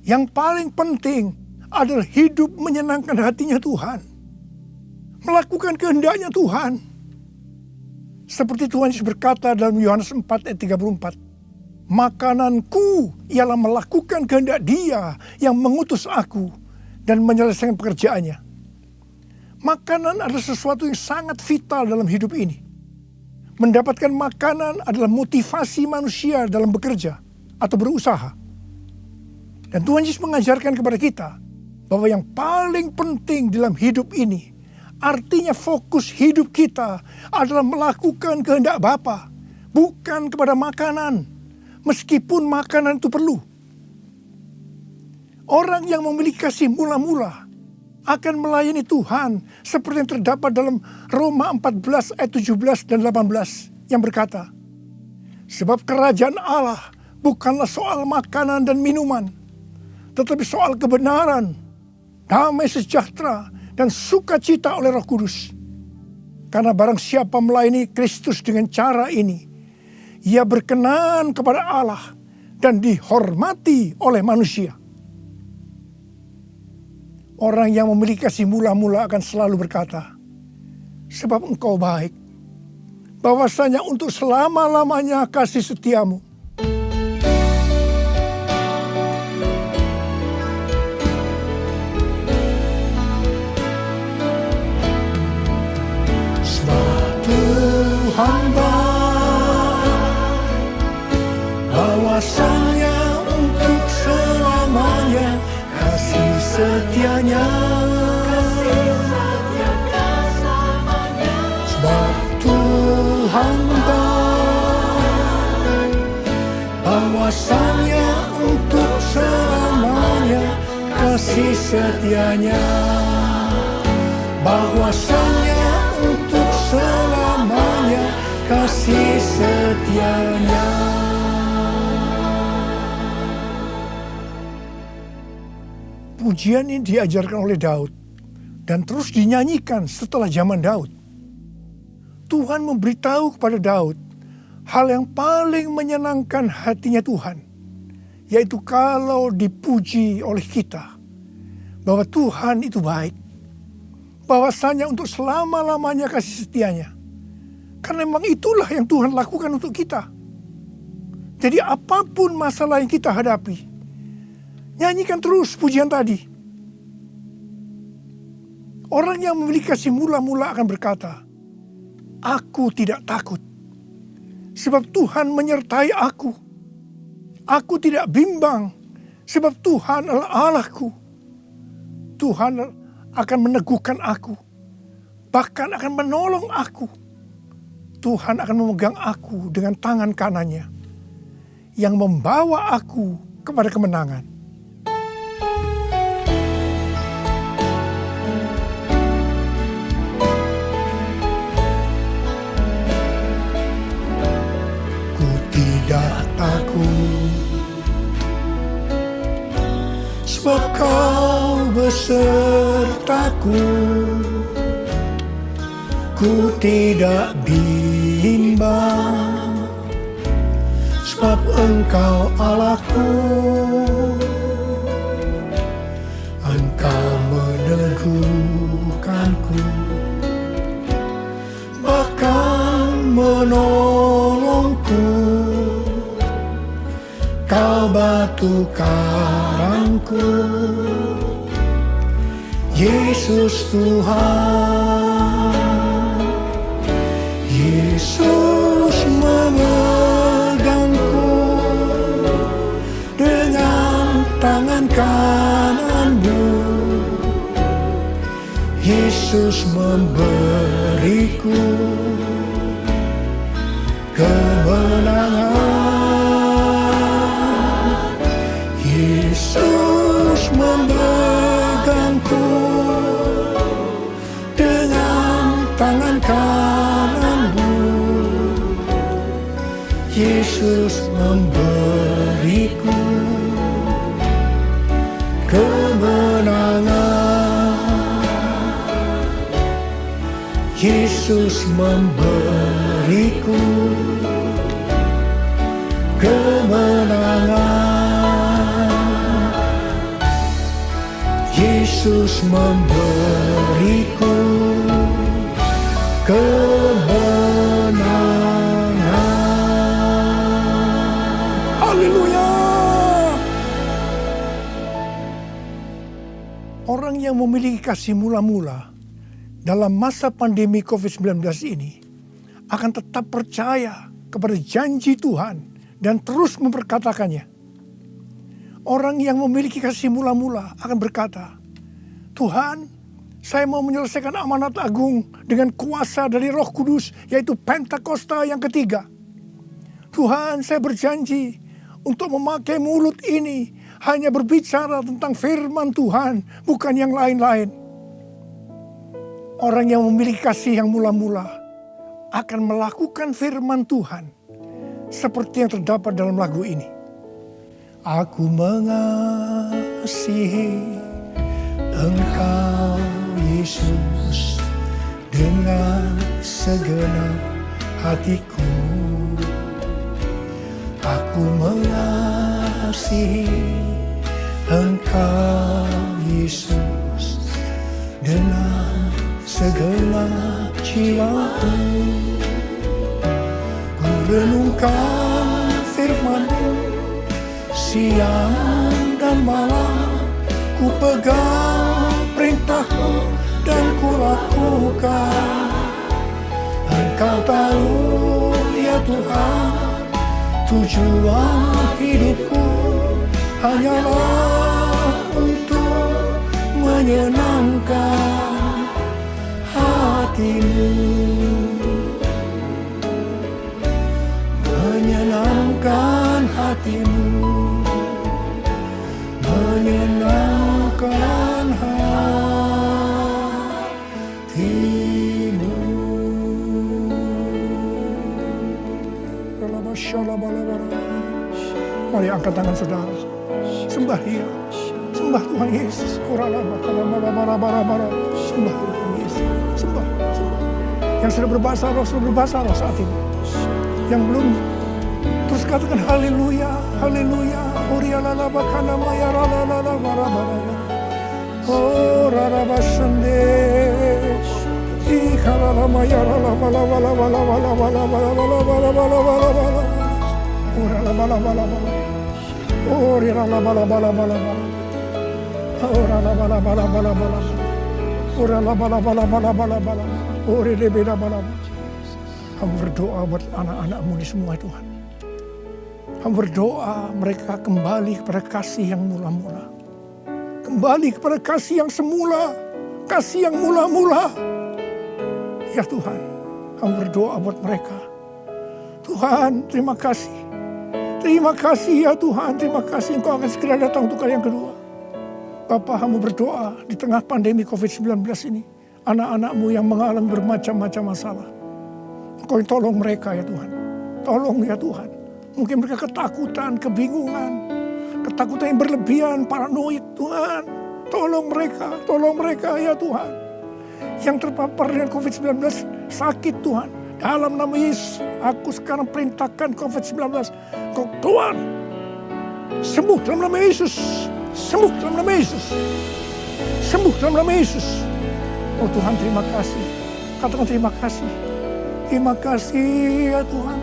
Yang paling penting adalah hidup menyenangkan hatinya Tuhan. Melakukan kehendaknya Tuhan. Seperti Tuhan Yesus berkata dalam Yohanes 4 ayat 34. Makananku ialah melakukan kehendak Dia yang mengutus aku dan menyelesaikan pekerjaannya. Makanan adalah sesuatu yang sangat vital dalam hidup ini. Mendapatkan makanan adalah motivasi manusia dalam bekerja atau berusaha. Dan Tuhan Yesus mengajarkan kepada kita bahwa yang paling penting dalam hidup ini, artinya fokus hidup kita adalah melakukan kehendak Bapa, bukan kepada makanan, meskipun makanan itu perlu. Orang yang memiliki kasih mula-mula akan melayani Tuhan seperti yang terdapat dalam Roma 14 ayat 17 dan 18 yang berkata, sebab kerajaan Allah bukanlah soal makanan dan minuman, tetapi soal kebenaran, damai sejahtera, dan sukacita oleh Roh Kudus. Karena barang siapa melayani Kristus dengan cara ini, ia berkenan kepada Allah dan dihormati oleh manusia. Orang yang memiliki kasih mula-mula akan selalu berkata, sebab engkau baik, bahwasanya untuk selama-lamanya kasih setiamu. Tuhan baik, bahwasanya untuk selamanya kasih setianya. Sebab Tuhan baik, bahwasanya untuk selamanya kasih setianya. Bahwasanya untuk selamanya kasih setianya. Pujian ini diajarkan oleh Daud dan terus dinyanyikan setelah zaman Daud. Tuhan memberitahu kepada Daud hal yang paling menyenangkan hatinya Tuhan, yaitu kalau dipuji oleh kita bahwa Tuhan itu baik, bahwasanya untuk selama-lamanya kasih setianya. Karena memang itulah yang Tuhan lakukan untuk kita. Jadi apapun masalah yang kita hadapi, nyanyikan terus pujian tadi. Orang yang memiliki kasih mula-mula akan berkata, aku tidak takut, sebab Tuhan menyertai aku. Aku tidak bimbang, sebab Tuhan adalah Allahku. Tuhan akan meneguhkan aku, bahkan akan menolong aku. Tuhan akan memegang aku dengan tangan kanannya, yang membawa aku kepada kemenangan. Ku tidak takut, sebab Kau besertaku. Ku tidak bimbang, sebab Engkau Allahku. Engkau meneguhkanku, bahkan menolongku. Kau batu karangku, Yesus Tuhan. Yesus memegangku dengan tangan kanan-Mu. Yesus memberiku kemenangan. Yesus memegangku dengan tangan kanan-Mu. Yesus memberiku kemenangan. Yesus memberiku kemenangan. Yesus memberiku kemenangan. Haleluya. Orang yang memiliki kasih mula-mula dalam masa pandemi COVID-19 ini akan tetap percaya kepada janji Tuhan dan terus memperkatakannya. Orang yang memiliki kasih mula-mula akan berkata, Tuhan, saya mau menyelesaikan amanat agung dengan kuasa dari Roh Kudus, yaitu Pentakosta yang ketiga. Tuhan, saya berjanji untuk memakai mulut ini hanya berbicara tentang firman Tuhan, bukan yang lain-lain. Orang yang memiliki kasih yang mula-mula akan melakukan firman Tuhan seperti yang terdapat dalam lagu ini. Aku mengasihi Engkau Yesus dengan segenap hatiku. Aku mengasihi Engkau Yesus dengan segenap jiwaku. Ku renungkan firman-Mu siang dan malam. Ku pegang perintah-Mu dan ku lakukan. Engkau tahu ya Tuhan, tujuan hidupku hanyalah untuk menyenangkan hati-Mu. Menyenangkan hati-Mu. Menyenangkan hati-Mu. Mari angkat tangan saudara. Sembah Dia. Sembah Tuhan Yesus. Sembah Tuhan Yesus. Sembah. Yang sudah berbahasa roh saat ini. Yang belum, terus katakan haleluya, haleluya. Oh rarabasande. Hamba berdoa buat anak-anak-Mu ini semua Tuhan. Hamba berdoa mereka kembali kepada kasih yang mula-mula. Kembali kepada kasih yang semula. Kasih yang mula-mula. Ya Tuhan, hamba berdoa buat mereka. Tuhan, terima kasih. Terima kasih ya Tuhan, terima kasih Engkau akan segera datang untuk kali yang kedua. Bapa, hamba berdoa di tengah pandemi COVID-19 ini. Anak-anak-Mu yang mengalami bermacam-macam masalah. Engkau tolong mereka ya Tuhan. Tolong ya Tuhan. Mungkin mereka ketakutan, kebingungan. Ketakutan yang berlebihan, paranoid Tuhan. Tolong mereka ya Tuhan. Yang terpapar dengan COVID-19 sakit Tuhan. Dalam nama Yesus, aku sekarang perintahkan COVID-19, kau keluar. Sembuh dalam nama Yesus. Sembuh dalam nama Yesus. Sembuh dalam nama Yesus. Oh Tuhan, terima kasih. Katakan terima kasih. Terima kasih ya Tuhan.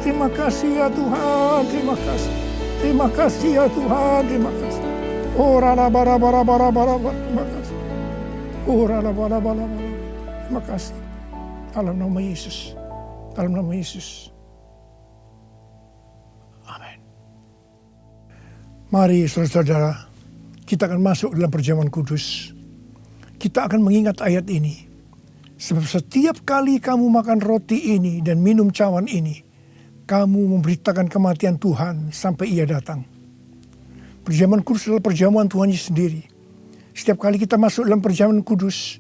Terima kasih ya Tuhan. Terima kasih. Terima kasih ya Tuhan. Terima kasih. Oh rala bara bara bara bara. Terima kasih. Oh rala bara bara bara. Terima kasih. Dalam nama Yesus. Dalam nama Yesus. Amin. Mari saudara-saudara, kita akan masuk dalam perjamuan kudus. Kita akan mengingat ayat ini. Sebab setiap kali kamu makan roti ini dan minum cawan ini, kamu memberitakan kematian Tuhan sampai Ia datang. Perjamuan kudus adalah perjamuan Tuhan Yesus sendiri. Setiap kali kita masuk dalam perjamuan kudus,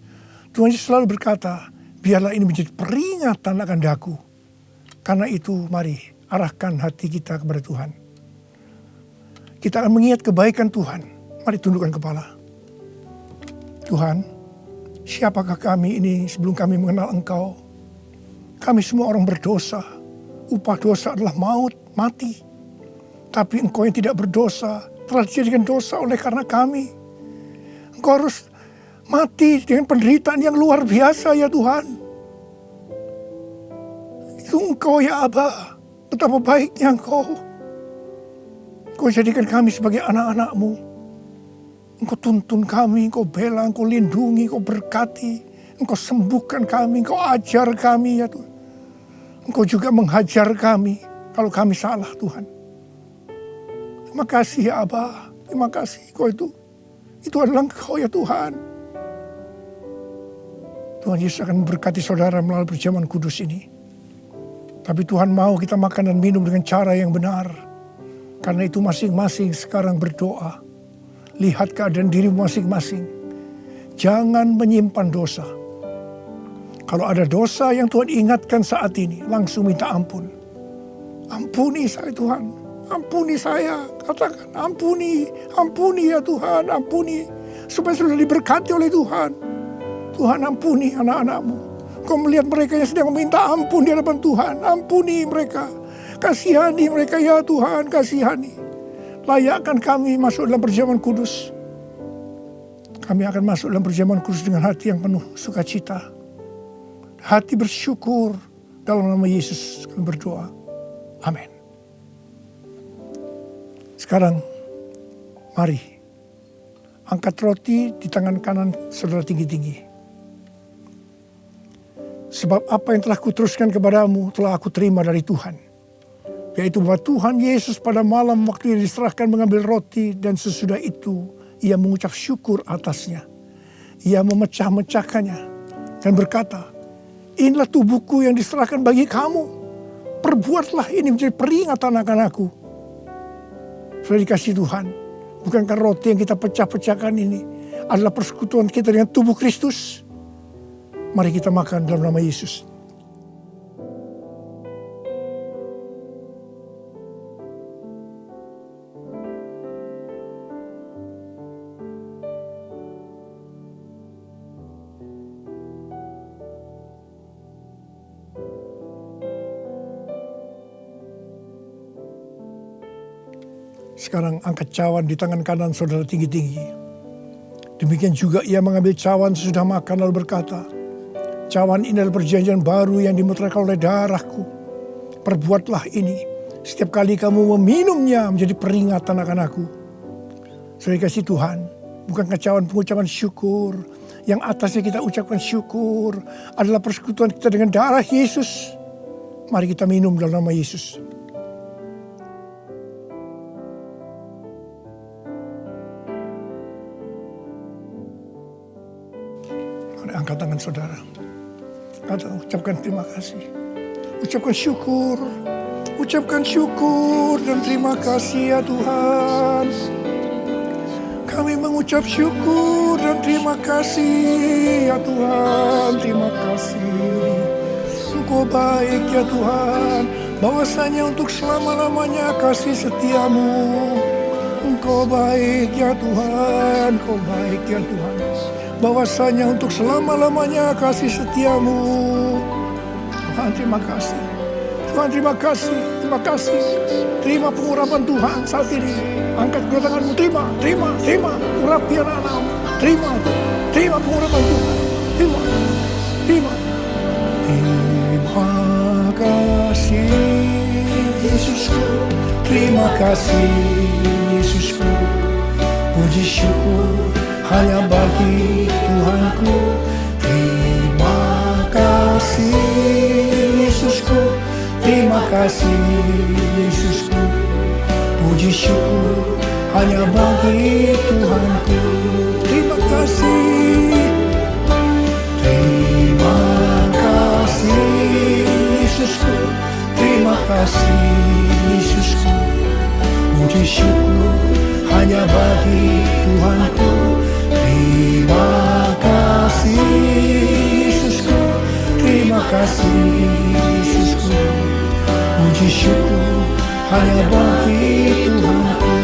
Tuhan Yesus selalu berkata, biarlah ini menjadi peringatan akan daku. Karena itu mari arahkan hati kita kepada Tuhan. Kita akan mengingat kebaikan Tuhan. Mari tundukkan kepala. Tuhan, siapakah kami ini sebelum kami mengenal Engkau? Kami semua orang berdosa. Upah dosa adalah maut, mati. Tapi Engkau yang tidak berdosa telah dijadikan dosa oleh karena kami. Engkau harus mati dengan penderitaan yang luar biasa ya Tuhan. Itu Engkau ya Aba. Betapa baiknya Engkau. Engkau jadikan kami sebagai anak-anak-Mu. Engkau tuntun kami, Engkau bela, Engkau lindungi, Engkau berkati. Engkau sembuhkan kami, Engkau ajar kami ya Tuhan. Engkau juga menghajar kami kalau kami salah Tuhan. Terima kasih ya Aba. Terima kasih Engkau itu adalah Engkau ya Tuhan. Tuhan Yesus akan memberkati saudara melalui perjamuan kudus ini. Tapi Tuhan mau kita makan dan minum dengan cara yang benar. Karena itu masing-masing sekarang berdoa. Lihat keadaan dirimu masing-masing. Jangan menyimpan dosa. Kalau ada dosa yang Tuhan ingatkan saat ini, langsung minta ampun. Ampuni saya Tuhan. Ampuni saya. Katakan ampuni. Ampuni ya Tuhan. Ampuni. Supaya sudah diberkati oleh Tuhan. Tuhan ampuni anak-anak-Mu. Kau melihat mereka yang sedang meminta ampun di hadapan Tuhan. Ampuni mereka. Kasihani mereka ya Tuhan. Kasihani. Layakkan kami masuk dalam perjamuan kudus. Kami akan masuk dalam perjamuan kudus dengan hati yang penuh sukacita. Hati bersyukur. Dalam nama Yesus kami berdoa. Amin. Sekarang mari angkat roti di tangan kanan saudara tinggi-tinggi. Sebab apa yang telah kuteruskan kepadamu telah aku terima dari Tuhan. Yaitu bahwa Tuhan Yesus pada malam waktu ia diserahkan mengambil roti dan sesudah itu ia mengucap syukur atasnya. Ia memecah-mecahkannya dan berkata, inilah tubuhku yang diserahkan bagi kamu. Perbuatlah ini menjadi peringatan akan aku. Sudah dikasih Tuhan. Bukankah roti yang kita pecah-pecahkan ini adalah persekutuan kita dengan tubuh Kristus? Mari kita makan dalam nama Yesus. Sekarang angkat cawan di tangan kanan saudara tinggi-tinggi. Demikian juga ia mengambil cawan sesudah makan lalu berkata, cawan ini adalah perjanjian baru yang dimeteraikan oleh darahku. Perbuatlah ini setiap kali kamu meminumnya menjadi peringatan akan aku. Saudara kasih Tuhan, bukankah cawan pengucapan syukur yang atasnya kita ucapkan syukur adalah persekutuan kita dengan darah Yesus. Mari kita minum dalam nama Yesus. Angkat tangan saudara. Ucapkan terima kasih. Ucapkan syukur. Ucapkan syukur dan terima kasih ya Tuhan. Kami mengucap syukur dan terima kasih ya Tuhan. Terima kasih. Engkau baik ya Tuhan. Bahwasanya untuk selama-lamanya kasih setiamu. Engkau baik ya Tuhan. Engkau baik ya Tuhan. bahwasanya untuk selama-lamanya kasih setiamu. Tuhan terima kasih. Tuhan terima kasih. Terima kasih. Terima pengurapan Tuhan saat ini. Angkat kedua tanganmu, terima urapi anak-anakmu. Terima pengurapan Tuhan. Terima. Terima kasih Yesusku. Terima kasih Yesusku. Puji syukur hanya bagi Tuhanku. Terima kasih Yesusku. Terima kasih Yesusku. Puji syukur hanya bagi Tuhanku. Terima kasih. Terima kasih Yesusku. Terima kasih Yesusku. Puji syukur hanya bagi Tuhanku. Terima kasih Yesusku. Terima kasih Yesusku. Puji syukur hanya bagi Tuhanku.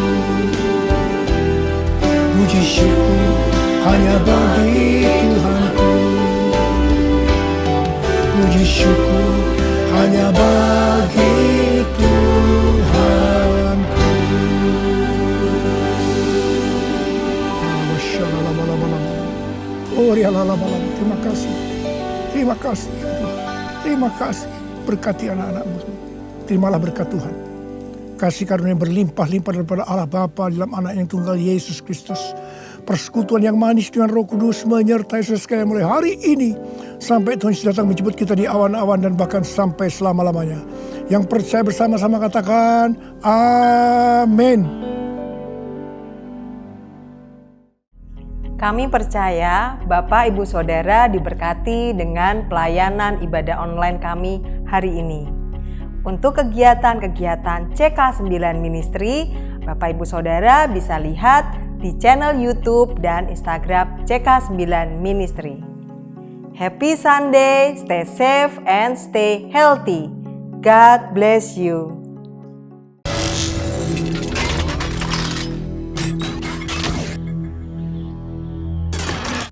Puji syukur hanya bagi Tuhanku. Puji syukur hanya bagi Tuhanku. Terima kasih. Terima kasih. Terima kasih. Berkati anak-anakmu. Terimalah berkat Tuhan. Kasih karunia berlimpah-limpah daripada Allah Bapa dalam anak yang tunggal Yesus Kristus. Persekutuan yang manis dengan Roh Kudus menyertai saudara sekalian mulai hari ini sampai Tuhan Yesus datang menjemput kita di awan-awan dan bahkan sampai selama-lamanya. Yang percaya bersama-sama katakan amin.
Kami percaya Bapak Ibu Saudara diberkati dengan pelayanan ibadah online kami hari ini. Untuk kegiatan-kegiatan CK9 Ministry, Bapak Ibu Saudara bisa lihat di channel YouTube dan Instagram CK9 Ministry. Happy Sunday, stay safe and stay healthy. God bless you.